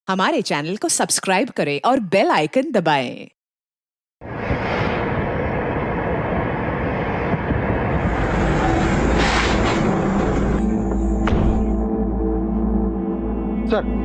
हमारे चैनल को सब्सक्राइब करें और बेल आइकन दबाएं। सर,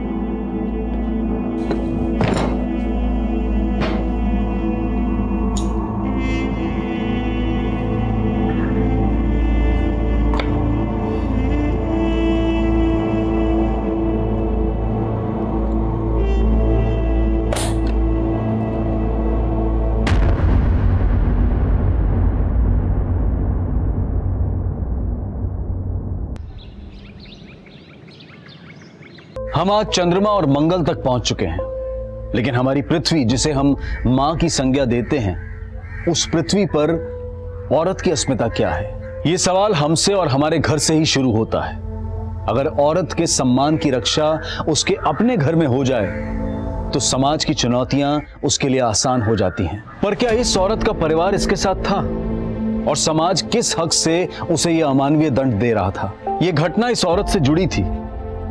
हम आज चंद्रमा और मंगल तक पहुंच चुके हैं, लेकिन हमारी पृथ्वी, जिसे हम मां की संज्ञा देते हैं, उस पृथ्वी पर औरत की अस्मिता क्या है? यह सवाल हमसे और हमारे घर से ही शुरू होता है। अगर औरत के सम्मान की रक्षा उसके अपने घर में हो जाए तो समाज की चुनौतियां उसके लिए आसान हो जाती हैं। पर क्या इस औरत का परिवार इसके साथ था? और समाज किस हक से उसे यह अमानवीय दंड दे रहा था? यह घटना इस औरत से जुड़ी थी,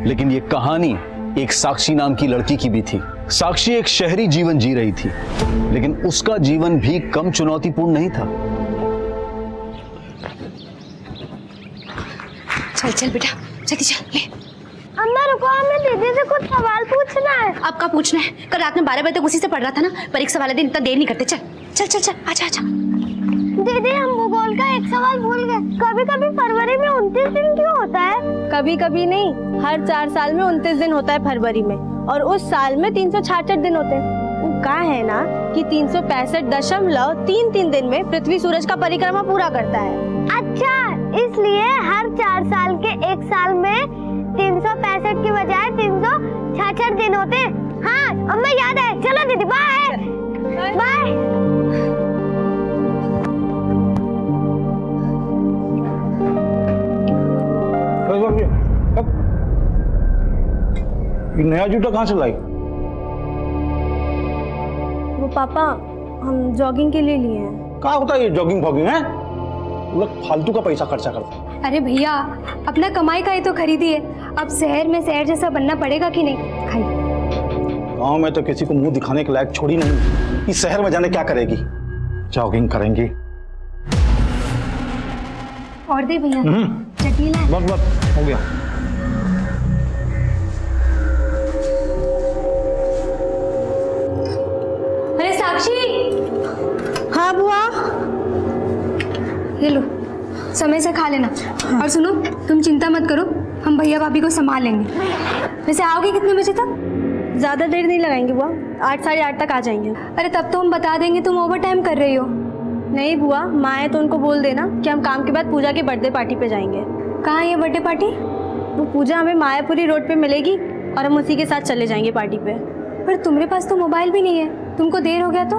लेकिन ये कहानी एक साक्षी नाम की लड़की की भी थी। साक्षी एक शहरी जीवन जी रही थी, लेकिन उसका जीवन भी कम चुनौतीपूर्ण नहीं था। चल चल बेटा, जल्दी चल ले। अम्मा रुको, हमें दीदी से कुछ सवाल पूछना है। अब क्या पूछना है? कल रात में 12 बजे तक उसी से पढ़ रहा था ना। परीक्षा वाले दिन इतना देर नहीं करते। चल चल चल चल, आजा आजा। दीदी, हम भूगोल का एक सवाल भूल गए। कभी कभी फरवरी में 29 दिन क्यों होता है? कभी कभी नहीं, हर 4 साल में 29 दिन होता है फरवरी में, और उस साल में 366 दिन होते हैं। वो कहा है ना कि 365.33 दिन में पृथ्वी सूरज का परिक्रमा पूरा करता है। अच्छा, इसलिए हर 4 साल के एक साल में 365 की बजाय 366 दिन होते हैं। हाँ अम्मा, याद है। चलो दीदी, बाय बाय। ये नया जूता कहाँ से लाई? वो पापा, हम जॉगिंग के लिए लिए हैं। कहाँ होता है ये जॉगिंग फॉगिंग है? लोग फालतू का पैसा खर्चा करते हैं। अरे भैया, अपना कमाई का ही तो खरीदिए। अब शहर में शहर जैसा बनना पड़ेगा कि नहीं? खाइए। गाँव में तो किसी को मुंह दिखाने के लायक छोड़ी नहीं। इस शहर में जाने क्या करेगी? जॉगिंग करेंगी। और दे भैया, चटनी लाए। बस बस, हो गया। अरे साक्षी। हाँ बुआ। ये लो, समय से खा लेना। और सुनो, तुम चिंता मत करो, हम भैया भाभी को संभाल लेंगे। वैसे आओगे कितने बजे तक? ज्यादा देर नहीं लगाएंगे बुआ, 8 साढ़े 8 तक आ जाएंगे। अरे तब तो हम बता देंगे तुम ओवर टाइम कर रही हो। नहीं बुआ, माँ है तो उनको बोल देना कि हम काम के बाद पूजा की बर्थडे पार्टी पे जाएंगे। कहाँ है ये बर्थडे पार्टी? वो पूजा हमें मायापुरी रोड पे मिलेगी और हम उसी के साथ चले जाएंगे पार्टी पे। पर तुम्हारे पास तो मोबाइल भी नहीं है, तुमको देर हो गया तो?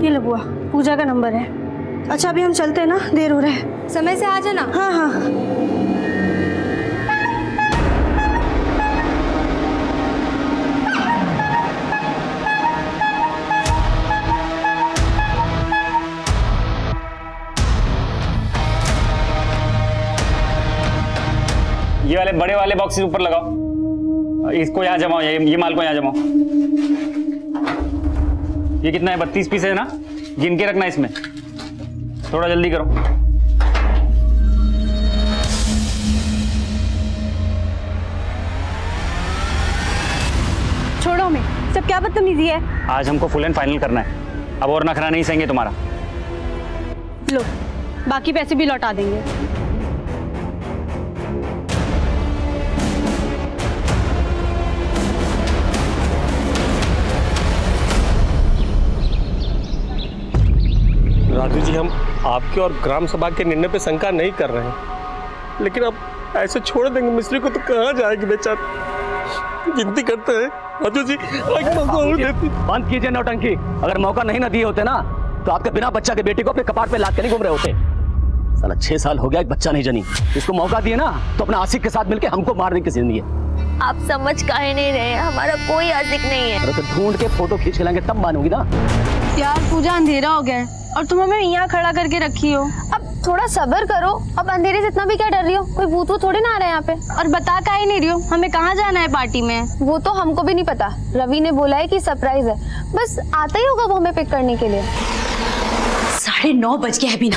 ये लो बुआ, पूजा का नंबर है। अच्छा अभी हम चलते हैं ना, देर हो रहा है। समय से आ जाना। हाँ हाँ। ये वाले बड़े वाले बॉक्सेस ऊपर लगाओ। इसको यहाँ जमाओ, ये माल को यहाँ जमाओ। ये कितना है? 32 पीस है ना? गिन के रखना इसमें। थोड़ा जल्दी करो। छोड़ो हमें, सब क्या बदतमीजी है। आज हमको फुल एंड फाइनल करना है। अब और नखरा नहीं सहेंगे तुम्हारा। लो, बाकी पैसे भी लौटा देंगे। राजू जी, हम आपके और ग्राम सभा के निर्णय पे शंका नहीं कर रहे हैं, लेकिन अब ऐसे छोड़ देंगे मिस्त्री को तो कहाँ जाएगी बेचारा? गिनती करते हैं राजू जी, एक मौका और देती। बंद कीजिए नौटंकी। अगर मौका नहीं ना दिए होते ना तो आपके बिना बच्चा के बेटी को अपने कपाट पे लाद के नहीं घूम रहे होते। साला 6 साल हो गया, एक बच्चा नहीं जनी। इसको मौका दिए ना तो अपना आशिक के साथ मिलके हमको मारने की जिंदगी है। आप समझ काहे नहीं रहे? हमारा कोई आशिक नहीं है। अरे तो ढूंढ के फोटो खींच के लाएंगे तब मानोगी ना। यार पूजा, अंधेरा हो गया है और तुम हमें यहाँ खड़ा करके रखी हो। अब थोड़ा सब्र करो। अब अंधेरे से इतना भी क्या डर रही हो? कोई भूत वूत थोड़ी ना आ रहा है यहाँ पे। और बता का ही नहीं रही हो, हमें कहाँ जाना है पार्टी में? वो तो हमको भी नहीं पता, रवि ने बोला है कि सरप्राइज है, बस आता ही होगा वो हमें पिक करने के लिए। 9:30 बज गया है बीना।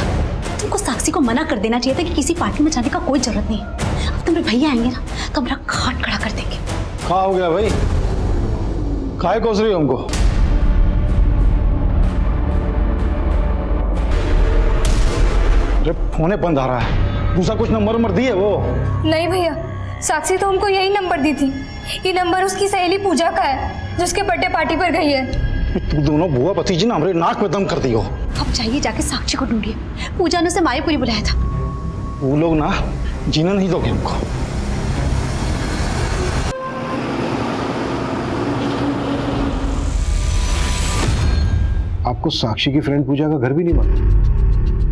तुमको साक्षी को मना कर देना चाहिए था कि किसी पार्टी में जाने का कोई जरूरत नहीं है। अब तुम्हारे भैया आएंगे ना तो हमारा खाट खड़ा कर देंगे। क्या हो गया भाई? काहे कोस रही हो हमको? अरे फोने बंद आ रहा है, दूसरा कुछ नंबर नंबर दिए वो? नहीं भैया, साक्षी तो हमको यही नंबर दी थी। ये नंबर उसकी सहेली पूजा का है, जिसके बर्थडे पार्टी पर गई है। तू दोनों बुआ भतीजी ना हमारे नाक में दम कर दी हो। अब जाइए जाके साक्षी को ढूंढिए। पूजा ने उसे मायापुरी बुलाया था। वो लोग ना जीना नहीं दोगे हमको। आपको साक्षी की फ्रेंड पूजा का घर भी नहीं मालूम,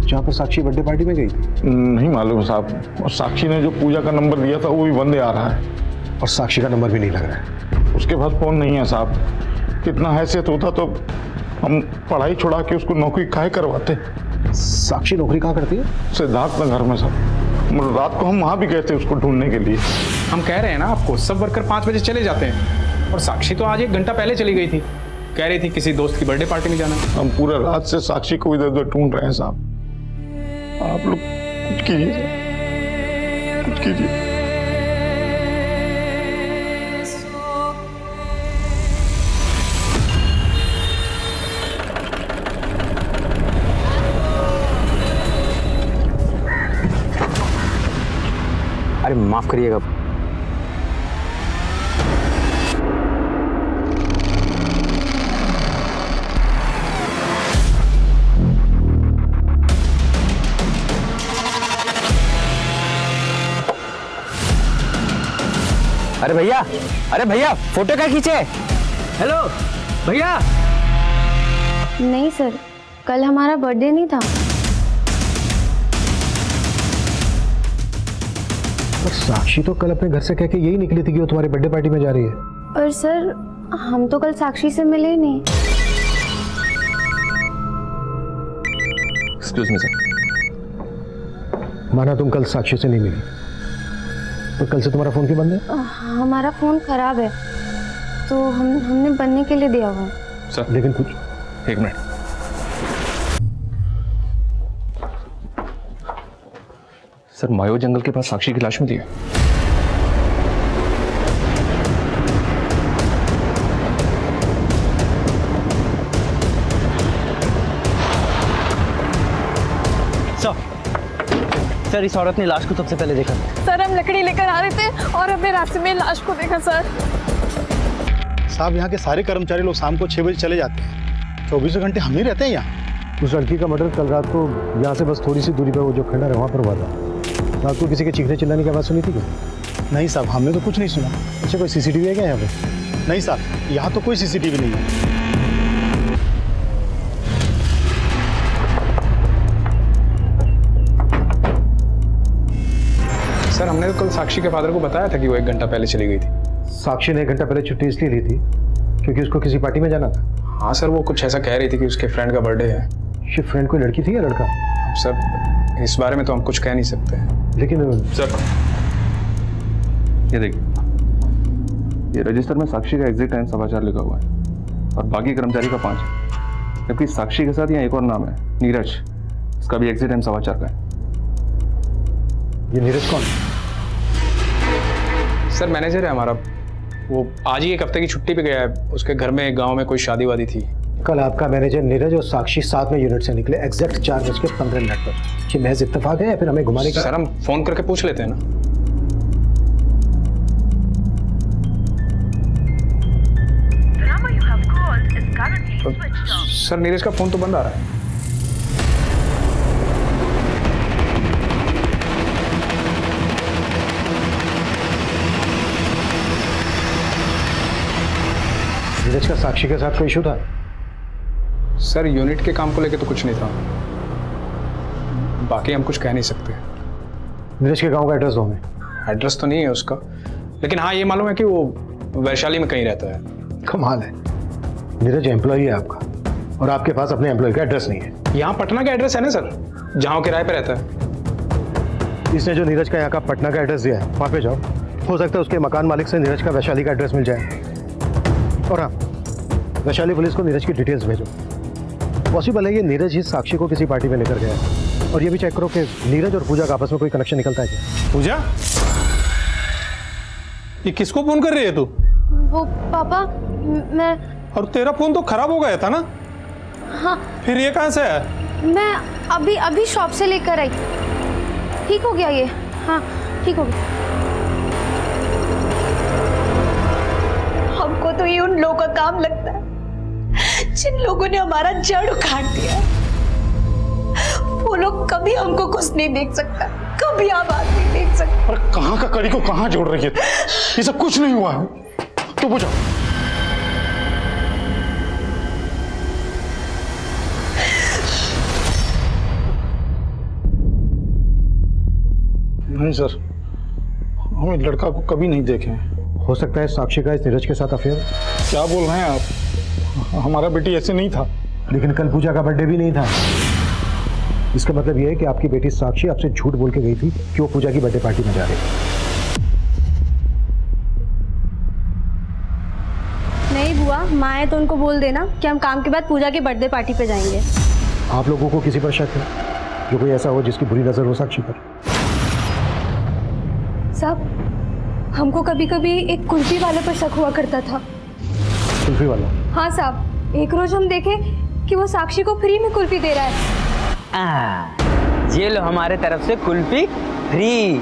जहाँ पर साक्षी बर्थडे पार्टी में गई थी? नहीं मालूम साहब, और साक्षी ने जो पूजा का नंबर दिया था वो भी बंद आ रहा है। और साक्षी का नंबर भी नहीं लग रहा है। उसके पास फोन नहीं है साहब। कितना हैसियत होता तो हम पढ़ाई छुड़ा के उसको नौकरी काहे करवाते। साक्षी नौकरी कहाँ करती है? सिद्धार्थ नगर में साहब। रात को हम वहाँ भी गए थे उसको ढूंढने के लिए। हम कह रहे हैं ना आपको, सब वर्कर 5 बजे चले जाते हैं और साक्षी तो आज 1 घंटा पहले चली गई थी। कह रही थी किसी दोस्त की बर्थडे पार्टी में जाना। हम पूरा रात से साक्षी को इधर उधर ढूंढ रहे हैं साहब। आप लोग कुछ कीजिए, कुछ कीजिए। अरे माफ करिएगा। अरे भैया फोटो क्या खींचे? हेलो भैया। नहीं सर, कल हमारा बर्थडे नहीं था। और साक्षी तो कल अपने घर से कह के यही निकली थी कि वो तुम्हारी बर्थडे पार्टी में जा रही है। पर सर, हम तो कल साक्षी से मिले ही नहीं। Excuse me sir. माना तुम कल साक्षी से नहीं मिली, तो कल से तुम्हारा फोन क्यों बंद है? हमारा फोन खराब है तो हमने बनने के लिए दिया हुआ है। सर लेकिन कुछ 1 मिनट। सर मायो जंगल के पास साक्षी की लाश मिली है। सर इस औरत ने लाश को सबसे पहले देखा। सर हम लकड़ी लेकर आ रहे थे और हमने रास्ते में लाश को देखा। सर साहब यहाँ के सारे कर्मचारी लोग शाम को 6 बजे चले जाते हैं। 24 घंटे हम ही रहते हैं यहाँ। उस लड़की का मर्डर कल रात को यहाँ से बस थोड़ी सी दूरी पर वो जो खंडर है वहाँ पर हुआ था। रात को किसी के चीखने चिल्लाने की आवाज़ सुनी थी क्या? नहीं साहब, हमने तो कुछ नहीं सुना। अच्छा कोई सीसीटीवी है क्या यहाँ पे? नहीं साहब, यहाँ तो कोई सीसीटीवी नहीं है। सर हमने तो कल साक्षी के फादर को बताया था कि वो 1 घंटा पहले चली गई थी। साक्षी ने 1 घंटा पहले छुट्टी इसलिए ली थी क्योंकि उसको किसी पार्टी में जाना था। हाँ सर, वो कुछ ऐसा कह रही थी कि उसके फ्रेंड का बर्थडे है। ये फ्रेंड कोई लड़की थी या लड़का? सर इस बारे में तो हम कुछ कह नहीं सकते। लेकिन सर ये देखिए, ये रजिस्टर में साक्षी का एग्जिट टाइम समाचार लिखा हुआ है और बाकी कर्मचारी का 5 है। जबकि साक्षी के साथ यहाँ एक और नाम है, नीरज। इसका भी एग्जिट टाइम समाचार का है। ये नीरज कौन? सर मैनेजर है हमारा। वो आज ही 1 हफ्ते की छुट्टी पे गया है। उसके घर में गांव में कोई शादी वादी थी। कल आपका मैनेजर नीरज और साक्षी साथ में यूनिट से निकले एग्जैक्ट 4:15 पर। ये महज इत्तेफाक है या फिर हमें घुमाने का? सर हम फोन करके पूछ लेते हैं ना। सर नीरज का फोन तो बंद आ रहा है। नीरज का साक्षी के साथ कोई इशू था? सर यूनिट के काम को लेके तो कुछ नहीं था, बाकी हम कुछ कह नहीं सकते। नीरज के गांव का एड्रेस दो हमें। एड्रेस तो नहीं है उसका, लेकिन हाँ ये मालूम है कि वो वैशाली में कहीं रहता है। कमाल है, नीरज एम्प्लॉई है आपका और आपके पास अपने एम्प्लॉय का एड्रेस नहीं है। यहाँ पटना का एड्रेस है ना सर। जहाँ वो किराए पे रहता है। इसने जो नीरज का यहाँ का पटना का एड्रेस दिया है वहाँ पे जाओ, हो सकता है उसके मकान मालिक से नीरज का वैशाली का एड्रेस मिल जाए। और हाँ, वैशाली पुलिस को नीरज की डिटेल्स भेजो। पॉसिबल है ये नीरज ही साक्षी को किसी पार्टी में लेकर गया है। और ये भी चेक करो कि नीरज और पूजा का आपस में कोई कनेक्शन निकलता है क्या। पूजा, ये किसको फोन कर रही है तू? वो पापा, मैं और तेरा फोन तो खराब हो गया था ना? हाँ, फिर ये कहाँ से है? मैं अभी शॉप से लेकर आई। ठीक हो गया ये? हाँ, ठीक हो गया। हमको तो ये उन लोगों का काम लगता है जिन लोगों ने हमारा जड़ उखाड़ दिया। वो लोग कभी हमको कुछ नहीं देख सकता, कभी आवाज नहीं देख सकता। अरे कहाँ का कड़ी को कहाँ जोड़ रही है? ये सब कुछ नहीं हुआ है। तो पूछो। नहीं सर, हम इस लड़का को कभी नहीं देखे। हो सकता है साक्षी का इस नीरज के साथ अफेयर। क्या बोल रहे हैं आप? हमारा बेटी ऐसे नहीं था। लेकिन कल पूजा का बर्थडे भी नहीं था। इसका मतलब यह है कि आपकी बेटी साक्षी आपसे झूठ बोल के गई थी कि वो पूजा की बर्थडे पार्टी में जा रही है। नहीं बुआ, माँ है तो उनको बोल देना कि हम काम के बाद पूजा की बर्थडे पार्टी पे जाएंगे। आप लोगों को किसी पर शक है जो कोई ऐसा हो जिसकी बुरी नजर हो साक्षी पर? साहब, हमको कभी कभी एक कुल्फी वाले पर शक हुआ करता था। कुल्फी वाला? हाँ साहब, एक रोज हम देखे कि वो साक्षी को फ्री में कुल्फी दे रहा है। ये लो हमारे तरफ से कुल्फी फ्री।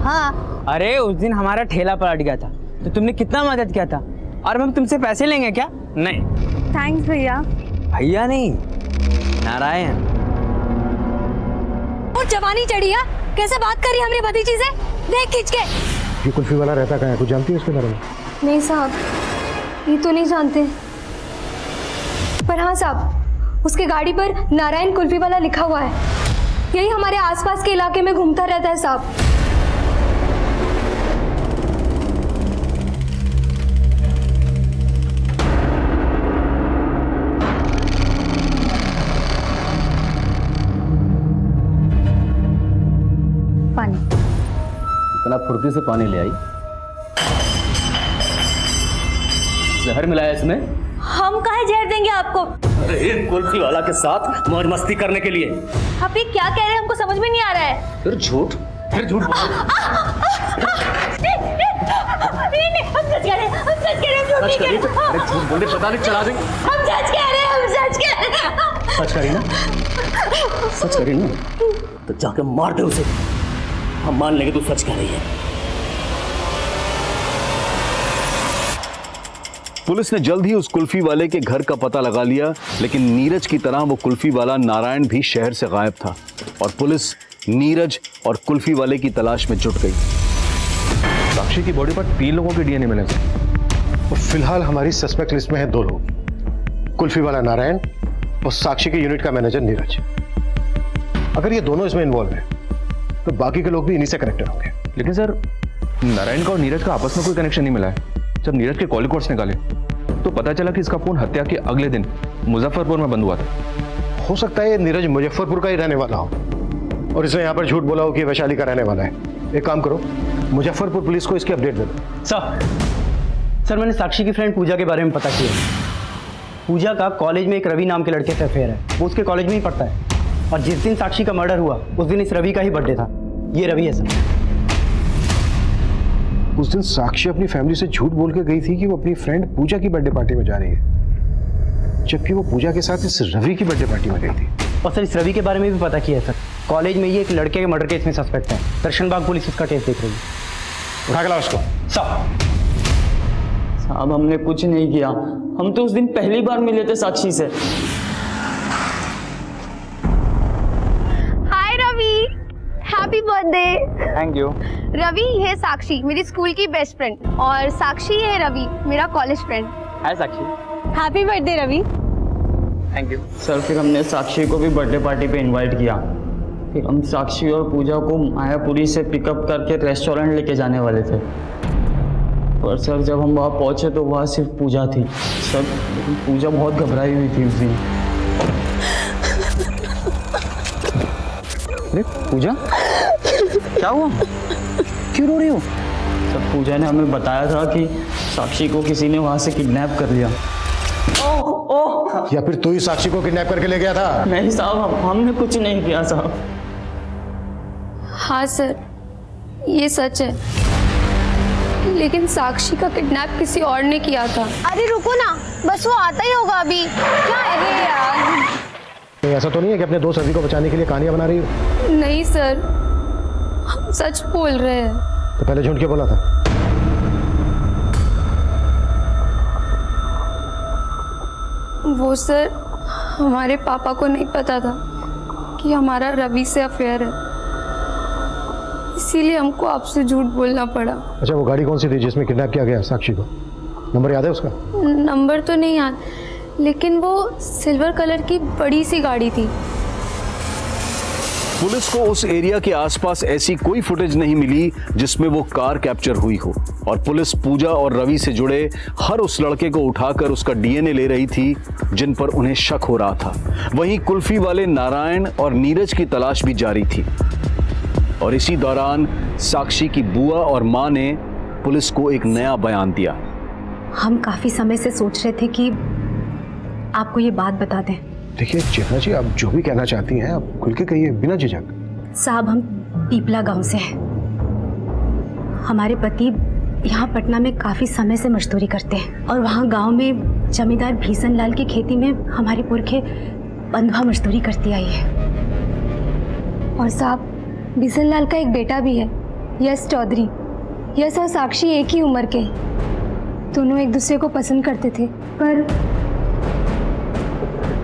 हाँ। अरे उस दिन हमारा ठेला पलट गया था तो तुमने कितना मदद किया था, और हम तुमसे पैसे लेंगे क्या? नहीं। थैंक्स भैया। भैया नहीं, नारायण। और जवानी चढ़ी है, कैसे बात करी हमारी भतीजी से? देख खींच के। ये कुल्फी वाला रहता कहाँ है? कुछ जानती है उसके बारे में? नहीं साहब, ये तो नहीं जानते। पर हाँ साहब, उसके गाड़ी पर नारायण कुल्फी वाला लिखा हुआ है। यही हमारे आसपास के इलाके में घूमता रहता है साहब। पानी। इतना फुर्ती से पानी ले आई? जहर मिलाया इसमें? हम काहे जहर देंगे आपको? अरे कुल्फी वाला के साथ मौज मस्ती करने के लिए। आप ये क्या कह रहे हैं, हमको समझ में नहीं आ रहा है। फिर झूठ नहीं, हम सच कह रहे हैं, हम सच कह रहे हैं, झूठ नहीं कह रहे। अरे झूठ बोलने पता नहीं चला देंगे। हम सच कह रहे हैं, हम सच कह रहे हैं। सच करी ना? सच करी ना? तो जाके मार दे उसे, हम मान लेंगे तू सच कह रही है। पुलिस ने जल्द ही उस कुल्फी वाले के घर का पता लगा लिया, लेकिन नीरज की तरह वो कुल्फी वाला नारायण भी शहर से गायब था और पुलिस नीरज और कुल्फी वाले की तलाश में जुट गई। साक्षी की बॉडी पर 3 लोगों के डीएनए मिले थे। और फिलहाल हमारी सस्पेक्ट लिस्ट में है 2 लोग, कुल्फी वाला नारायण और साक्षी के यूनिट का मैनेजर नीरज। अगर ये दोनों इसमें इन्वॉल्व हैं तो बाकी के लोग भी इन्हीं से कनेक्टेड होंगे। लेकिन सर, नारायण का और नीरज का आपस में कोई कनेक्शन नहीं मिला है। जब नीरज के कॉल रिकॉर्ड्स निकाले तो पता चला कि इसका फोन हत्या के अगले दिन मुजफ्फरपुर में बंद हुआ था। हो सकता है ये नीरज मुजफ्फरपुर का ही रहने वाला हो और इसने यहाँ पर झूठ बोला हो कि वैशाली का रहने वाला है। एक काम करो, मुजफ्फरपुर पुलिस को इसकी अपडेट दे दो। सर, मैंने साक्षी की फ्रेंड पूजा के बारे में पता किया। पूजा का कॉलेज में एक रवि नाम के लड़के से अफेयर है। वो उसके कॉलेज में ही पढ़ता है और जिस दिन साक्षी का मर्डर हुआ उस दिन इस रवि का ही बर्थडे था। ये रवि है सर। उस दिन साक्षी अपनी फैमिली से झूठ बोल के गई थी कि वो अपनी फ्रेंड पूजा की बर्थडे पार्टी में जा रही है, जबकि वो पूजा के साथ इस रवि की बर्थडे पार्टी में गई थी। और सर, इस रवि के बारे में भी पता किया है सर। कॉलेज में ये एक लड़के के मर्डर केस में सस्पेक्ट है। दर्शनबाग पुलिस उसका केस देख रही है। उठा के लाओ उसको। साहब, हमने कुछ नहीं किया। हम तो उस दिन पहली बार मिले थे साक्षी से। Hi Ravi, happy birthday. Thank you. Ravi, ये साक्षी मेरी स्कूल की बेस्ट फ्रेंड, और साक्षी है रवि मेरा college friend. Hi Sakshi. Happy birthday Ravi. Thank you sir. फिर हमने साक्षी को भी बर्थडे पार्टी पे इनवाइट किया। फिर हम साक्षी और पूजा को मायापुरी से पिकअप करके रेस्टोरेंट लेके जाने वाले थे। पर सर, जब हम वहाँ पहुँचे तो वहाँ सिर्फ पूजा थी सर। लेकिन पूजा बहुत घबराई हुई थी उस दिन। अरे पूजा, क्या हुआ? क्यों रो रही हो? सर, पूजा ने हमें बताया था कि साक्षी को किसी ने वहां से किडनैप कर लिया। या फिर तू ही साक्षी को किडनैप करके ले गया था? नहीं साहब, हमने कुछ नहीं किया साहब। हाँ सर, ये सच है, लेकिन साक्षी का किडनैप किसी और ने किया था। अरे रुको ना, बस वो आता ही होगा अभी। क्या है यार? ऐसा तो नहीं है कि अपने दोस्त रवि को बचाने के लिए कहानियां बना रही हो? नहीं सर, हम सच बोल रहे हैं। तो पहले झूठ क्यों बोला था? वो सर, हमारे पापा को नहीं पता था कि हमारा रवि से अफेयर है, इसीलिए हमको आपसे झूठ बोलना पड़ा। अच्छा, वो गाड़ी कौन सी थी जिसमें किडनैप किया गया साक्षी को? नंबर याद है उसका? नंबर तो नहीं याद, लेकिन वो सिल्वर कलर की बड़ी सी गाड़ी थी। पुलिस को उस एरिया के आसपास ऐसी कोई फुटेज नहीं मिली जिसमें वो कार कैप्चर हुई हो, और पुलिस पूजा और रवि से जुड़े हर उस लड़के को उठाकर उसका डीएनए ले रही थी जिन पर उन्हें शक हो रहा था। वहीं कुल्फी वाले नारायण और नीरज की तलाश भी जारी थी, और इसी दौरान साक्षी की बुआ और मां ने पुलिस को एक नया बयान दिया। हम काफी समय से सोच रहे थे कि आपको ये बात बता दें। देखिए चेतना जी, आप जो भी कहना चाहती हैं आप खुल के कहिए, बिना झिझक। साहब, हम पीपला गांव से हैं। हमारे पति यहाँ पटना में काफी समय से मजदूरी करते हैं, और वहाँ गांव में जमींदार भीषण लाल की खेती में हमारे पुरखे बंधुआ मजदूरी करती आई है। और साहब, भीषण लाल का एक बेटा भी है, यश चौधरी। यश और साक्षी एक ही उम्र के, दोनों एक दूसरे को पसंद करते थे, पर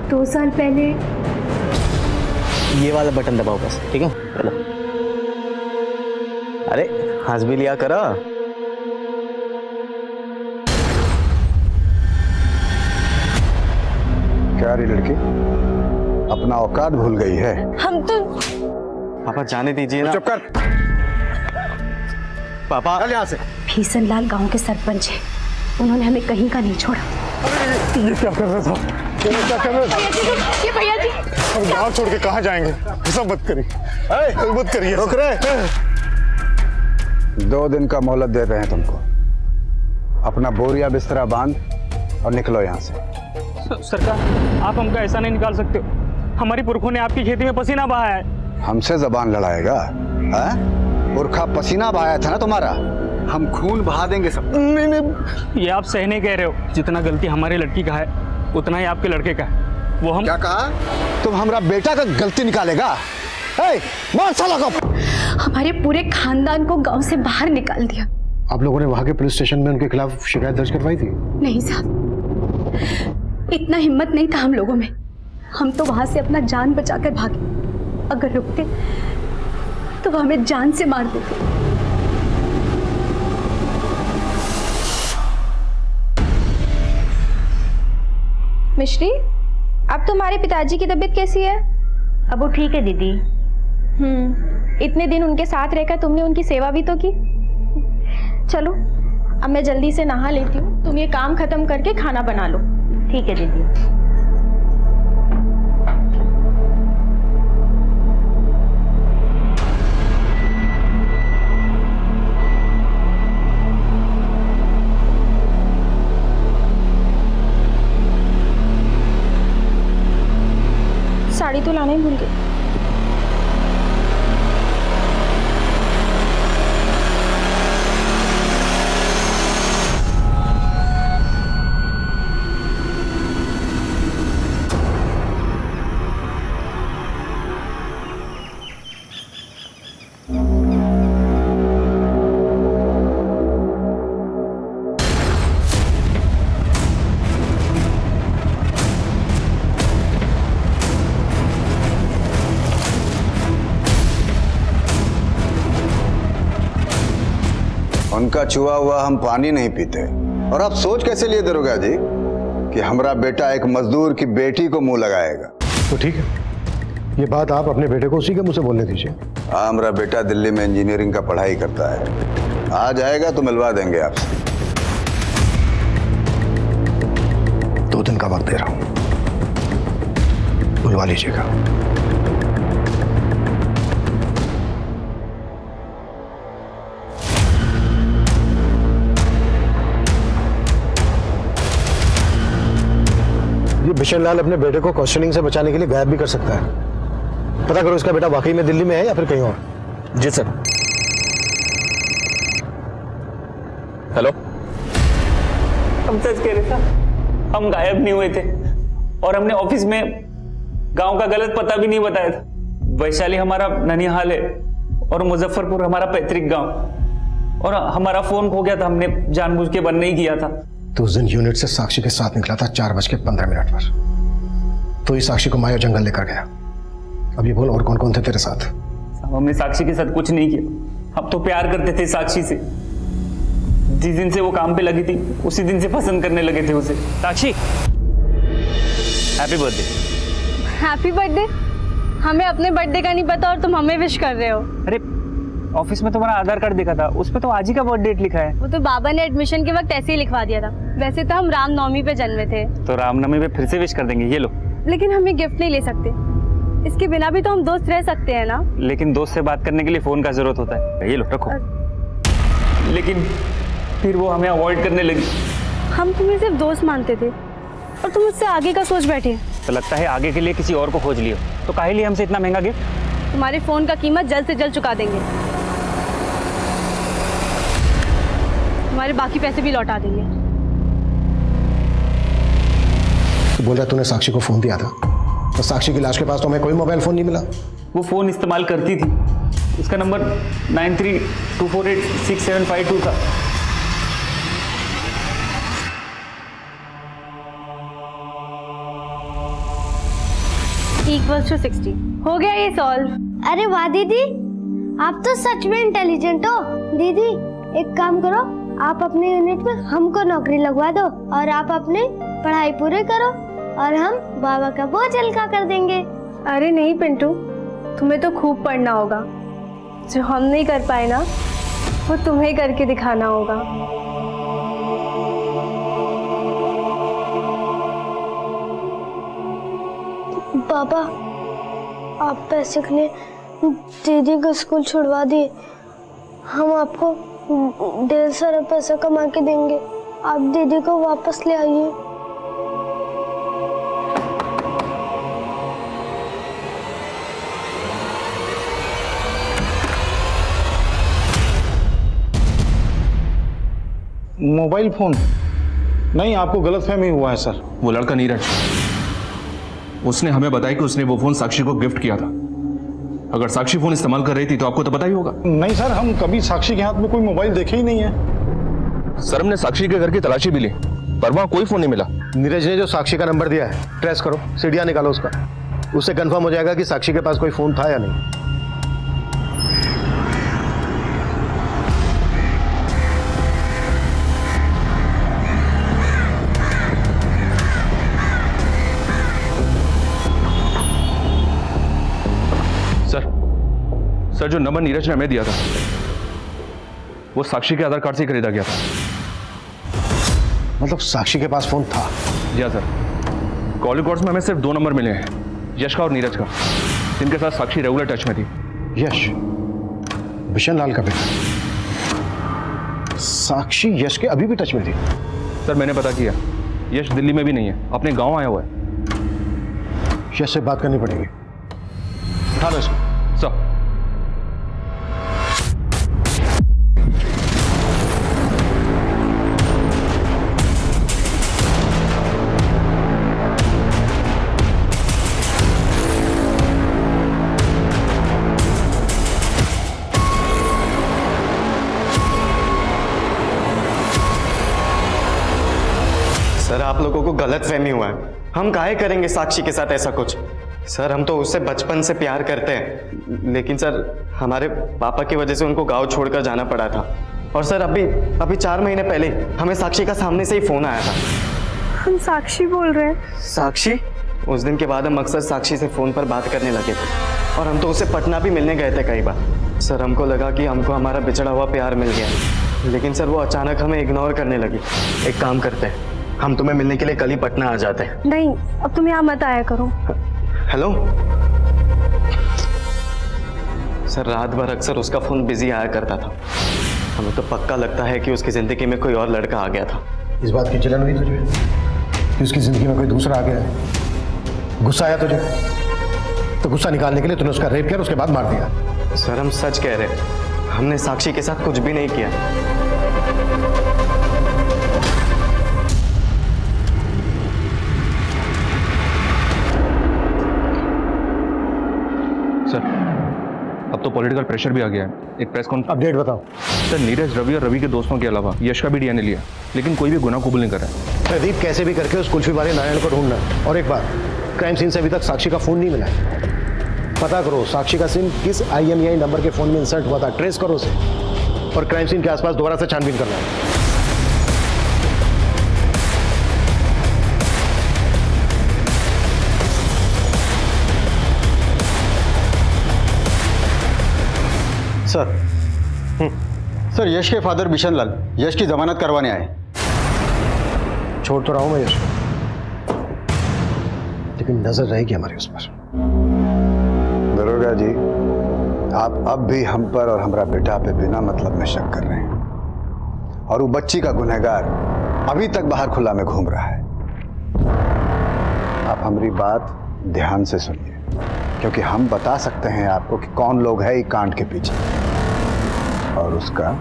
2 साल पहले। ये वाला बटन दबाओ बस, ठीक है? चलो। अरे हंस भी लिया करो। क्या रही लड़की अपना औकात भूल गई है? हम तो पापा जाने दीजिए ना। चुप कर पापा। चल यहाँ से। भीषण लाल गाँव के सरपंच हैं, उन्होंने हमें कहीं का नहीं छोड़ा। ये क्या कर रहे थे? क्या कर रहे थे? ये भैया जी, हम गाँव छोड़ के कहाँ जाएंगे? ऐसा मत करिए, मत करिए। रोक रहे। 2 दिन का मोहलत दे रहे हैं तुमको। अपना बोरिया बिस्तरा बांध और निकलो यहाँ से। सरकार, आप हमको ऐसा नहीं निकाल सकते हो। हमारी पुरखों ने आपकी खेती में पसीना बहाया है। हमसे जबान लड़ाएगा? पुरखा पसीना बहाया था ना तुम्हारा, हम खून बहा देंगे सब। नहीं नहीं, ये आप सही नहीं कह रहे हो। जितना गलती हमारे लड़की का है उतना ही आपके लड़के का है। वो हम क्या कहा? तुम हमारा बेटा का गलती निकालेगा? मार साला को। हमारे पूरे खानदान को गांव से बाहर निकाल दिया। आप लोगों ने वहां के पुलिस स्टेशन में उनके खिलाफ शिकायत दर्ज करवाई थी? नहीं साहब, इतना हिम्मत नहीं था हम लोगों में। हम तो वहां से अपना जान बचाकर भागे। अगर रुकते तो वो हमें जान से मार देते। मिश्री, अब तुम्हारे पिताजी की तबीयत कैसी है? अब वो ठीक है दीदी। इतने दिन उनके साथ रहकर तुमने उनकी सेवा भी तो की। चलो, अब मैं जल्दी से नहा लेती हूँ, तुम ये काम खत्म करके खाना बना लो। ठीक है दीदी। साड़ी तो लाना ही भूल गई। उनका छुआ हुआ हम पानी नहीं पीते। और आप सोच कैसे लिए दरोगा जी कि हमारा बेटा एक मजदूर की बेटी को मुंह लगाएगा? तो ठीक है, ये बात आप अपने बेटे को उसी के मुंह से बोलने दीजिए। हमारा बेटा दिल्ली में इंजीनियरिंग का पढ़ाई करता है, आ जाएगा तो मिलवा देंगे आपसे। 2 दिन का वक्त दे रहा हूं, बुलवा लीजिएगा। बिशन लाल अपने बेटे को क्वेश्चनिंग से बचाने के लिए गायब भी कर सकता है। पता करो इसका बेटा वाकई में दिल्ली में है या फिर कहीं और। जी सर। हेलो। हम सच कह रहे थे, हम गायब नहीं हुए थे और हमने ऑफिस में गांव का गलत पता भी नहीं बताया था। वैशाली हमारा ननिहाल है और मुजफ्फरपुर हमारा पैतृक गांव, और हमारा फोन खो गया था, हमने जानबूझ के बंद नहीं किया था। तो उस दिन यूनिट से साक्षी के साथ निकला था 4:15 पर। तो इस साक्षी को माया जंगल लेकर गया। अब ये बोल और कौन कौन थे तेरे साथ? हमने साक्षी के साथ कुछ नहीं किया। हम तो प्यार करते थे साक्षी से। जिस दिन से वो काम पे लगी थी उसी दिन से पसंद करने लगे थे उसे। साक्षी, हैप्पी बर्थडे। Happy birthday? हमें अपने बर्थडे का नहीं पता और तुम हमें विश कर रहे हो। अरे ऑफिस में तुम्हारा आधार कार्ड देखा था, उस पे तो आज ही का बर्थ डेट लिखा है। वो तो बाबा ने एडमिशन के वक्त ऐसे ही लिखवा दिया था। वैसे तो हम रामनवमी पे जन्मे थे। तो रामनवमी पे फिर से विश कर देंगे, ये लो। लेकिन हमें गिफ्ट नहीं ले सकते, इसके बिना भी तो हम दोस्त रह सकते हैं ना। लेकिन दोस्त से बात करने के लिए फोन का जरूरत होता है, ये लो रखो। लेकिन फिर वो हमें अवॉइड करने लगी। हम तुम्हें सिर्फ दोस्त मानते थे और तुम उससे आगे का सोच बैठे। तो लगता है आगे के लिए किसी और को खोज लियो। तो काहे लिए हमसे इतना महंगा गिफ्ट? तुम्हारे फोन का कीमत जल्द से जल्द चुका देंगे, तुम्हारे बाकी पैसे भी लौटा देंगे। तो बोल रहा तूने साक्षी को फोन दिया था, तो साक्षी की लाश के पास तो हमें कोई मोबाइल फोन नहीं मिला। वो फोन इस्तेमाल करती थी, उसका नंबर 93248675 था। इक्वल्स टू 60 हो गया ये सॉल्व। अरे वाह दीदी, आप तो सच में इंटेलिजेंट हो। दीदी एक काम करो, आप अपने यूनिट में हमको नौकरी लगवा दो और आप अपनी पढ़ाई पूरी करो और हम बाबा का बोझ हल्का कर देंगे। अरे नहीं पिंटू, तुम्हें तो खूब पढ़ना होगा। जो हम नहीं कर पाए ना, वो तुम्हें करके दिखाना होगा। पापा, आप पैसे के लिए दीदी का स्कूल छुड़वा दिए। हम आपको ढेर सारा पैसा कमा के देंगे, आप दीदी को वापस ले आइए। Mobile phone? नहीं, आपको गलतफहमी हुआ है सर। वो लड़का नीरज, उसने हमें बताया कि उसने वो फोन साक्षी को गिफ्ट किया था। अगर साक्षी फोन इस्तेमाल कर रही थी तो आपको तो पता ही होगा। नहीं सर, हम कभी साक्षी के हाथ में कोई मोबाइल देखे ही नहीं है। सर, हमने साक्षी के घर की तलाशी भी ली पर वहां कोई फोन नहीं मिला। नीरज ने जो साक्षी का नंबर दिया है ट्रेस करो, सीढ़ियां निकालो उसका, उससे कंफर्म हो जाएगा कि साक्षी के पास कोई फोन था या नहीं। सर, जो नंबर नीरज ने हमें दिया था वो साक्षी के आधार कार्ड से खरीदा गया था। मतलब साक्षी के पास फोन था? जी हाँ सर। कॉल रिकॉर्ड्स में हमें सिर्फ 2 नंबर मिले हैं, यश का और नीरज का, जिनके साथ साक्षी रेगुलर टच में थी। यश बिशन लाल का बेटा? साक्षी यश के अभी भी टच में थी? सर, मैंने पता किया, यश दिल्ली में भी नहीं है, अपने गांव आया हुआ है। यश से बात करनी पड़ेगी, उठा लो इसको। सर, सर, आप लोगों को गलत फहमी हुआ है। हम काहे करेंगे साक्षी के साथ ऐसा कुछ? सर, हम तो उससे बचपन से प्यार करते हैं, लेकिन सर हमारे पापा की वजह से उनको गांव छोड़कर जाना पड़ा था। और सर अभी 4 महीने पहले हमें साक्षी का सामने से ही फोन आया था। हम साक्षी बोल रहे हैं। साक्षी? उस दिन के बाद हम अक्सर साक्षी से फोन पर बात करने लगे थे और हम तो उससे पटना भी मिलने गए थे कई बार। सर, हमको लगा कि हमको हमारा बिछड़ा हुआ प्यार मिल गया, लेकिन सर वो अचानक हमें इग्नोर करने लगी। एक काम करते हैं, हम तुम्हें मिलने के लिए कल ही पटना आ जाते हैं। नहीं, अब तुम यहाँ मत आया करो। हेलो सर, रात भर अक्सर उसका फोन बिजी आया करता था। हमें तो पक्का लगता है कि उसकी जिंदगी में कोई और लड़का आ गया था। इस बात की जलन हुई तुझे? कि उसकी जिंदगी में कोई दूसरा आ गया है। गुस्सा आया तुझे तो गुस्सा निकालने के लिए तूने उसका रेप किया और उसके बाद मार दिया। सर हम सच कह रहे हैं, हमने साक्षी के साथ कुछ भी नहीं किया। सर अब तो पॉलिटिकल प्रेशर भी आ गया है। एक प्रेस कॉन्फ्रेंस अपडेट बताओ। सर नीरज, रवि और रवि के दोस्तों के अलावा यश का भी डीएनए लिया, लेकिन कोई भी गुनाह कबूल नहीं कर रहा है। प्रदीप कैसे भी करके उस कुल्फी वाले नारायण को ढूंढना। और एक बात, क्राइम सीन से अभी तक साक्षी का फोन नहीं मिला है। पता करो साक्षी का सिम किस IMEI नंबर के फोन में इंसर्ट हुआ था, ट्रेस करो उसे और क्राइम सीन के आसपास दोबारा से छानबीन करना है। सर यश के फादर बिशन लाल यश की जमानत करवाने आए। छोड़ तो रहा हूं मैं यश, लेकिन नजर रहेगी हमारी उस पर। दरोगा जी, आप अब भी हम पर और हमारा बेटा पे बिना मतलब में शक कर रहे हैं और वो बच्ची का गुनहगार अभी तक बाहर खुला में घूम रहा है। आप हमारी बात ध्यान से सुनिए, क्योंकि हम बता सकते हैं आपको कि कौन लोग है इस कांड के पीछे और उसका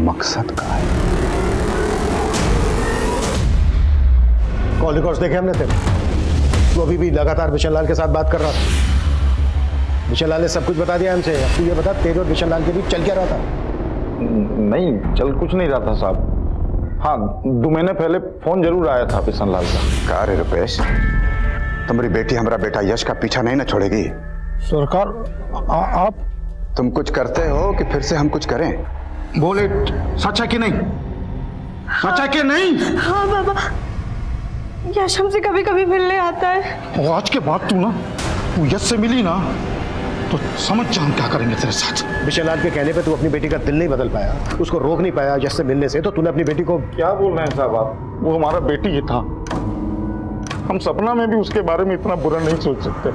मकसद क्या है। कॉल रिकॉर्ड्स देखे हमने तेरे, वो अभी भी लगातार बिशन लाल के साथ बात कर रहा था। बिशन लाल ने सब कुछ बता दिया हमसे। अब तू ये बता, तेरे और बिशन लाल के बीच चल क्या रहा था? नहीं, चल कुछ नहीं रहा था साहब। हाँ, 2 महीने पहले फोन जरूर आया था बिशन लाल का। कहा रे रुपेश, तुम्हारी बेटी हमारा बेटा यश का पीछा नहीं ना छोड़ेगी? सरकार आप तुम कुछ करते हो कि फिर से हम कुछ करें? बोले सच है कि नहीं? सच है कि नहीं? हाँ बाबा, यश हमसे कभी कभी मिलने आता है। और आज के बाद तू यश से मिली ना तो समझ जा हम क्या करेंगे तेरे साथ। बिशन लाल के कहने पे तू अपनी बेटी का दिल नहीं बदल पाया, उसको रोक नहीं पाया यश से मिलने से, तो तूने अपनी बेटी को। क्या बोल रहे हैं साहब आप? वो हमारा बेटी ही था। हम सपना में भी उसके बारे में इतना बुरा नहीं सोच सकते।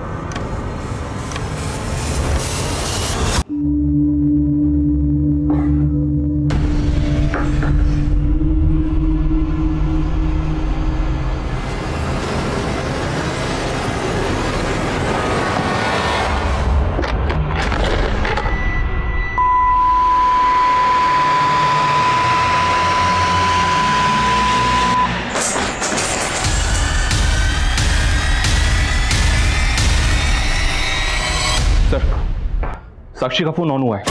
साक्षी का फोन ऑन हुआ है,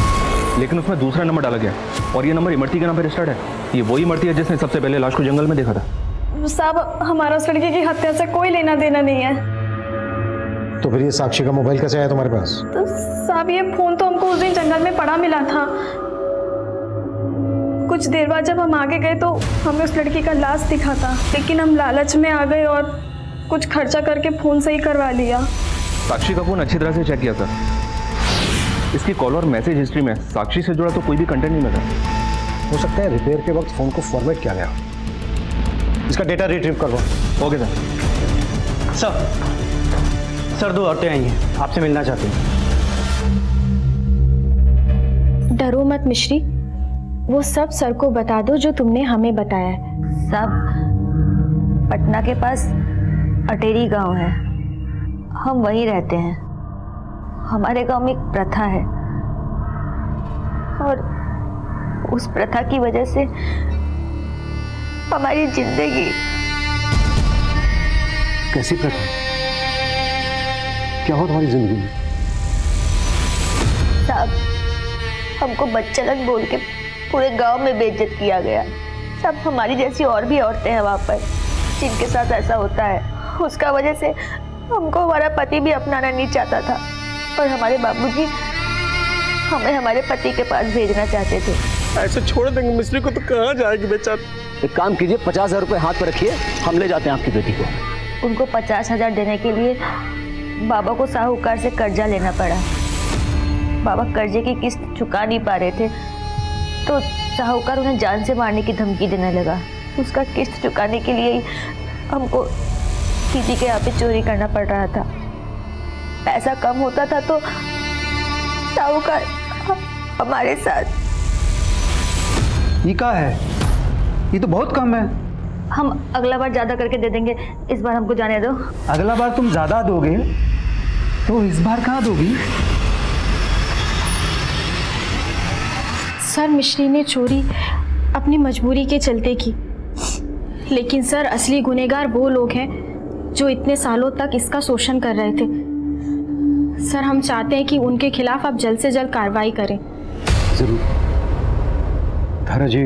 लेकिन उसमें दूसरा नंबर डाला गया और ये नंबर इमरती के नाम पर रजिस्टर्ड है। ये वही इमरती है जिसने सबसे पहले लाश को जंगल में देखा था। साहब, हमारा उस लड़के की हत्या से कोई लेना देना नहीं है। तो फिर ये साक्षी का मोबाइल कैसे आया तुम्हारे पास? तो साहब, ये फोन तो हमको उस दिन जंगल में पड़ा मिला था। कुछ देर बाद जब हम आगे गए तो हमें उस लड़की का लाश दिखा था, लेकिन हम लालच में आ गए और कुछ खर्चा करके फोन सही करवा लिया। साक्षी का फोन अच्छी तरह से चेक किया सर। इसकी कॉल और मैसेज हिस्ट्री में साक्षी से जुड़ा तो कोई भी कंटेंट नहीं मिला। हो सकता है रिपेयर के वक्त फोन को फॉर्मेट किया गया। इसका डेटा रिट्रीव करवाओ। Okay sir. सर 2 औरतें आई हैं, आपसे मिलना चाहती हैं। डरो मत मिश्री, वो सब सर को बता दो जो तुमने हमें बताया है। सब पटना के पास अटेरी गांव है, हम वहीं रहते हैं। हमारे गांव में एक प्रथा है और उस प्रथा की वजह से हमारी जिंदगी। कैसी प्रथा? क्या हो तुम्हारी जिंदगी में? साहब, हमको बच्चलन बोल के पूरे गांव में बेइज्जत किया गया। सब हमारी जैसी और भी औरतें हैं वहाँ पर जिनके साथ ऐसा होता है। उसका वजह से हमको हमारा पति भी अपनाना नहीं चाहता था और हमारे बाबूजी हमें हमारे पति के पास भेजना चाहते थे। ऐसे छोड़ देंगे मिस्त्री को तो कहाँ जाएगी बेचारी? एक काम कीजिए, 50,000 रुपए हाथ पर रखिए, हम ले जाते हैं आपकी बेटी को। उनको 50,000 देने के लिए बाबा को साहूकार से कर्जा लेना पड़ा। बाबा कर्जे की किस्त चुका नहीं पा रहे थे तो साहूकार उन्हें जान से मारने की धमकी देने लगा। उसका किस्त चुकाने के लिए ही हमको दीदी के यहाँ पे चोरी करना पड़ रहा था। पैसा कम होता था तो साहूकार हमारे साथ। ये क्या है? ये तो बहुत कम है। हम अगला बार ज़्यादा करके दे देंगे, इस बार हमको जाने दो। अगला बार तुम ज़्यादा दोगे तो इस बार कहाँ दोगी? सर, मिश्री ने चोरी अपनी मजबूरी के चलते की, लेकिन सर असली गुनहगार वो लोग हैं जो इतने सालों तक इसका शोषण कर रहे थे। सर, हम चाहते हैं कि उनके खिलाफ आप जल्द से जल्द कार्रवाई करें। जरूर धारा जी,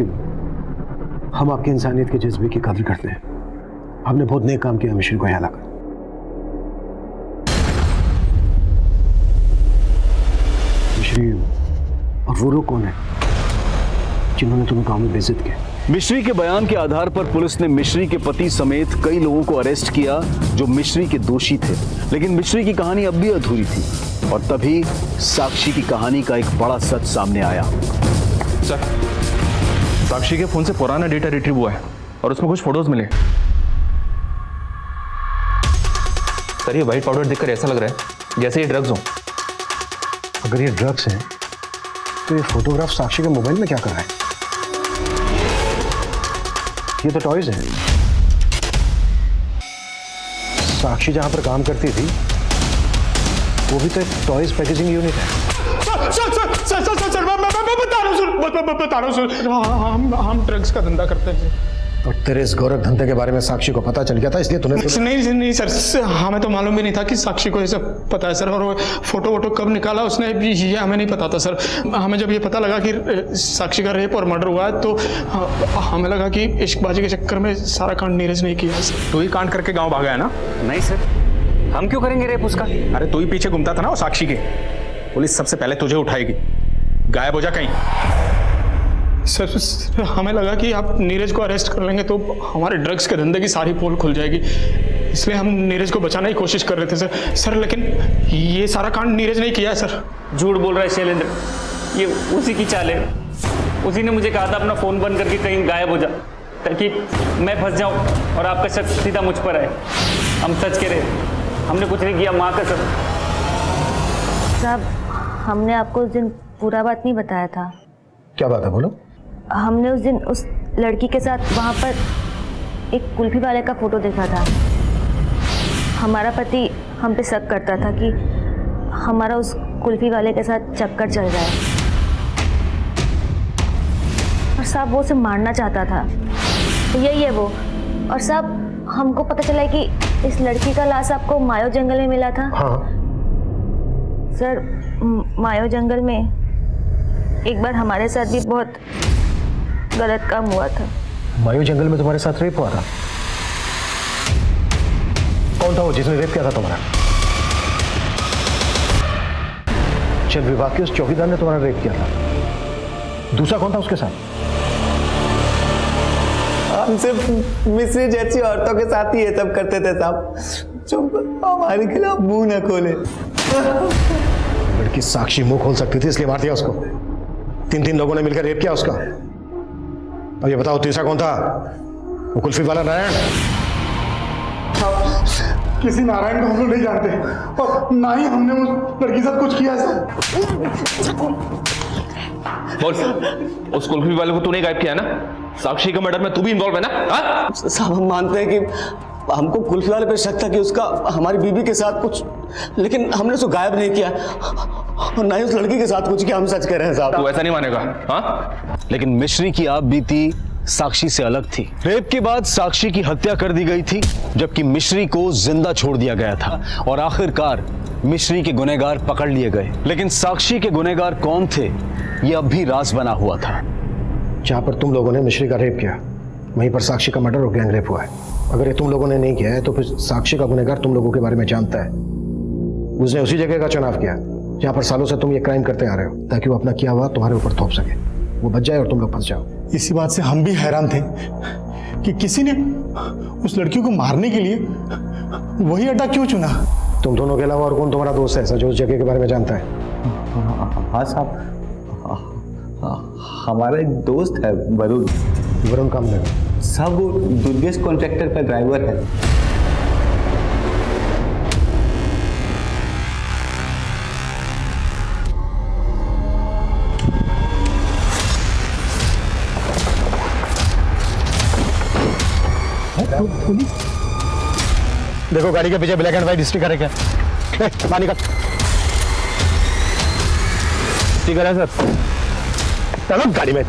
हम आपकी इंसानियत के जज्बे की कदर करते हैं। हमने बहुत नेक काम किया मिश्री को यहाँ लाकर। मिश्री और वो लोग कौन है जिन्होंने तुम्हें गांव में बेइज्जत किया? मिश्री के बयान के आधार पर पुलिस ने मिश्री के पति समेत कई लोगों को अरेस्ट किया जो मिश्री के दोषी थे, लेकिन मिश्री की कहानी अब भी अधूरी थी और तभी साक्षी की कहानी का एक बड़ा सच सामने आया। सर, साक्षी के फोन से पुराना डेटा रिट्रीव हुआ है और उसमें कुछ फोटोज मिले। सर, ये व्हाइट पाउडर देखकर ऐसा लग रहा है जैसे ये ड्रग्स हो। अगर ये ड्रग्स हैं तो ये फोटोग्राफ साक्षी के मोबाइल में क्या कर रहा है? ये तो टॉयज है। साक्षी जहां पर काम करती थी वो भी तो एक टॉयज पैकेजिंग यूनिट है। सर, मैं बता रहा हूँ, हम ड्रग्स का धंधा करते हैं। और तेरे इस गोरख धंधे के बारे में साक्षी को पता चल गया था, इसलिए तूने नहीं सर, हमें तो मालूम भी नहीं था कि साक्षी को ये सब पता है सर। और वो फोटो वोटो कब निकाला उसने ये हमें नहीं पता था सर। हमें जब ये पता लगा कि साक्षी का रेप और मर्डर हुआ है तो हमें लगा कि इश्कबाजी के चक्कर में सारा कांड नीरज ने किया है सर। तू ही कांड करके गाँव भागा है ना? नहीं सर, हम क्यों करेंगे रेप उसका? अरे तू ही पीछे घूमता था ना वो साक्षी के। पुलिस सबसे पहले तुझे उठाएगी। गायब हो जा कहीं। सर, हमें लगा कि आप नीरज को अरेस्ट कर लेंगे तो हमारे ड्रग्स के धंधे की सारी पोल खुल जाएगी, इसलिए हम नीरज को बचाने की कोशिश कर रहे थे सर। लेकिन ये सारा कांड नीरज ने किया है सर। झूठ बोल रहा है शैलेंद्र, ये उसी की चाल है। उसी ने मुझे कहा था अपना फोन बंद करके कहीं गायब हो जा ताकि मैं फंस जाऊं और आपका शक सीधा मुझ पर आए। हम सच कह रहे, हमने कुछ नहीं किया, माँ कसम। साहब, हमने आपको उस दिन पूरा बात नहीं बताया था। क्या बात है, बोलो। हमने उस दिन उस लड़की के साथ वहाँ पर एक कुल्फी वाले का फोटो देखा था। हमारा पति हम पे शक करता था कि हमारा उस कुल्फी वाले के साथ चक्कर चल रहा है और साहब वो उसे मारना चाहता था। यही है वो। और साहब, हमको पता चला है कि इस लड़की का लाश आपको मायो जंगल में मिला था। हाँ सर, मायो जंगल में एक बार हमारे साथ भी बहुत गलत काम हुआ था। मायो जंगल में तुम्हारे साथ रेप हुआ था? कौन था वो जिसने रेप किया था तुम्हारा? चल विभाग के उस चौकीदार ने तुम्हारा रेप किया था। दूसरा कौन था उसके साथ? हम सिर्फ मिश्री जैसी औरतों के साथ ही ये सब करते थे साहब, जो हमारे खिलाफ मुंह न खोले। लड़की साक्षी मुंह खोल सकती थी इसलिए मार दिया उसको। 3 लोगों ने मिलकर रेप किया उसका। अब ये बताओ तीसरा कौन था? वो कुल्फी वाला नारायण? किसी नारायण को हम लोग नहीं जानते और ना ही हमने उस लड़की के साथ कुछ किया है सर। बोल, उस कुल्फी वाले को तूने गायब किया ना? साक्षी के मर्डर में तू भी इन्वॉल्व है ना? साहब, हम मानते हैं कि हमको कुल्फी वाले पे शक था कि उसका हमारी बीबी के साथ कुछ, लेकिन हमने उसको गायब नहीं किया और ना ही उस लड़की के साथ कुछ किया। हम सच कह रहे हैं साहब। तू ऐसा नहीं मानेगा। हाँ, लेकिन मिश्री की आप बीती साक्षी से अलग थी। रेप के बाद साक्षी की हत्या कर दी गई थी, जबकि मिश्री को जिंदा छोड़ दिया गया था और आखिरकार मिश्री के गुनहगार पकड़ लिए गए। लेकिन साक्षी के गुनहगार कौन थे, ये अब भी राज बना हुआ था। जहां पर तुम लोगों ने मिश्री का रेप किया, वहीं पर साक्षी का मर्डर और गैंग रेप हुआ है। अगर ये तुम लोगों ने नहीं किया है तो फिर साक्षी का गुनहगार तुम लोगों के बारे में जानता है। उसने उसी जगह का चुनाव किया जहां पर सालों से तुम ये क्राइम करते आ रहे हो, ताकि वो अपना किया हुआ तुम्हारे ऊपर थोप सके, वो बच जाए और तुम लोग फंस जाओ। इसी बात से हम भी हैरान थे कि किसी ने उस लड़की को मारने के लिए वही अड्डा क्यों चुना। तुम दोनों के अलावा और कौन तुम्हारा दोस्त है ऐसा जो उस जगह के बारे में जानता है? हाँ साहब, हमारा एक दोस्त है वरुण। वरुण काम देगा साहब, वो दुर्गेश कॉन्ट्रैक्टर का ड्राइवर है। देखो गाड़ी के पीछे ब्लैक एंड व्हाइट स्टिकर है क्या? पानी का स्टिकर है सर। चलो गाड़ी में।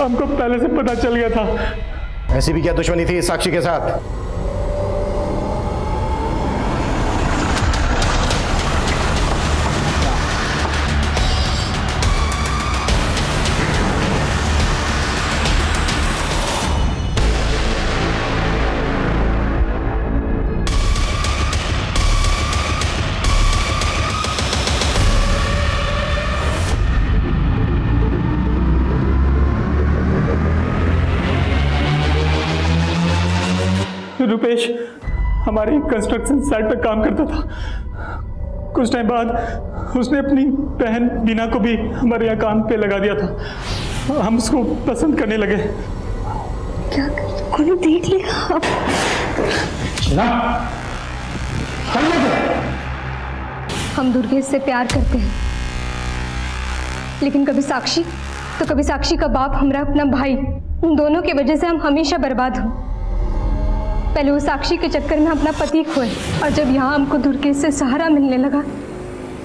हमको पहले से पता चल गया था। ऐसी भी क्या दुश्मनी थी इस साक्षी के साथ? रुपेश हमारी कंस्ट्रक्शन साइट पर काम करता था। कुछ टाइम बाद उसने अपनी बहन बीना को भी हमारे यहाँ काम पे लगा दिया था। हम उसको पसंद करने लगे। क्या कोई देख लेगा? हम दुर्गेश से प्यार करते हैं, लेकिन कभी साक्षी तो कभी साक्षी का बाप, हमरा अपना भाई, उन दोनों की वजह से हम हमेशा बर्बाद हुए। पहले वो साक्षी के चक्कर में अपना पति खोए, और जब यहाँ हमको दुर्गेश से सहारा मिलने लगा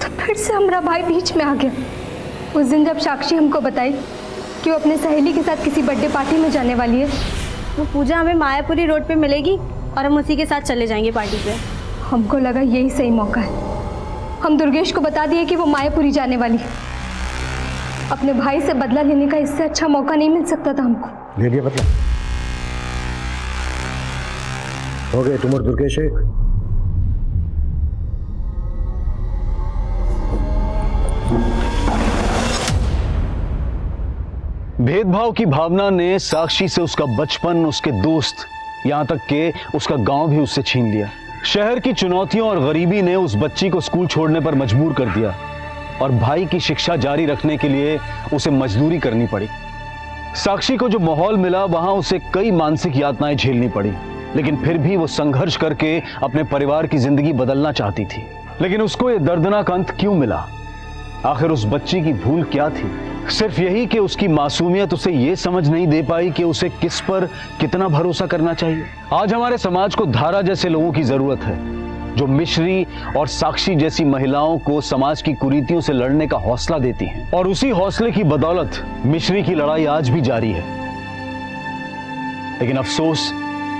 तो फिर से हमारा भाई बीच में आ गया। उस दिन जब साक्षी हमको बताई कि वो अपने सहेली के साथ किसी बर्थडे पार्टी में जाने वाली है, वो पूजा हमें मायापुरी रोड पे मिलेगी और हम उसी के साथ चले जाएंगे पार्टी पे। हमको लगा यही सही मौका है। हम दुर्गेश को बता दिए कि वो मायापुरी जाने वाली है। अपने भाई से बदला लेने का इससे अच्छा मौका नहीं मिल सकता था हमको। ले लिया बदला। हो गए तुम और दुर्गेश एक। भेदभाव की भावना ने साक्षी से उसका बचपन, उसके दोस्त, यहां तक कि उसका गांव भी उससे छीन लिया। शहर की चुनौतियों और गरीबी ने उस बच्ची को स्कूल छोड़ने पर मजबूर कर दिया और भाई की शिक्षा जारी रखने के लिए उसे मजदूरी करनी पड़ी। साक्षी को जो माहौल मिला वहां उसे कई मानसिक यातनाएं झेलनी पड़ी, लेकिन फिर भी वो संघर्ष करके अपने परिवार की जिंदगी बदलना चाहती थी। लेकिन उसको ये दर्दनाक अंत क्यों मिला? आखिर उस बच्ची की भूल क्या थी? सिर्फ यही कि उसकी मासूमियत उसे ये समझ नहीं दे पाई कि उसे किस पर कितना भरोसा करना चाहिए। आज हमारे समाज को धारा जैसे लोगों की जरूरत है, जो मिश्री और साक्षी जैसी महिलाओं को समाज की कुरीतियों से लड़ने का हौसला देती हैं। और उसी हौसले की बदौलत मिश्री की लड़ाई आज भी जारी है। लेकिन अफसोस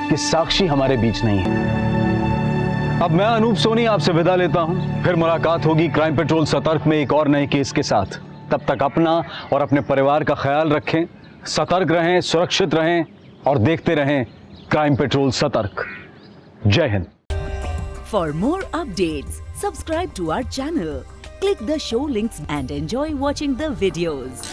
कि साक्षी हमारे बीच नहीं है। अब मैं अनूप सोनी आपसे विदा लेता हूं। फिर मुलाकात होगी क्राइम पेट्रोल सतर्क में एक और नए केस के साथ। तब तक अपना और अपने परिवार का ख्याल रखें, सतर्क रहें, सुरक्षित रहें और देखते रहें क्राइम पेट्रोल सतर्क। जय Hind. For more updates, subscribe to our channel, click the show links and enjoy watching the videos.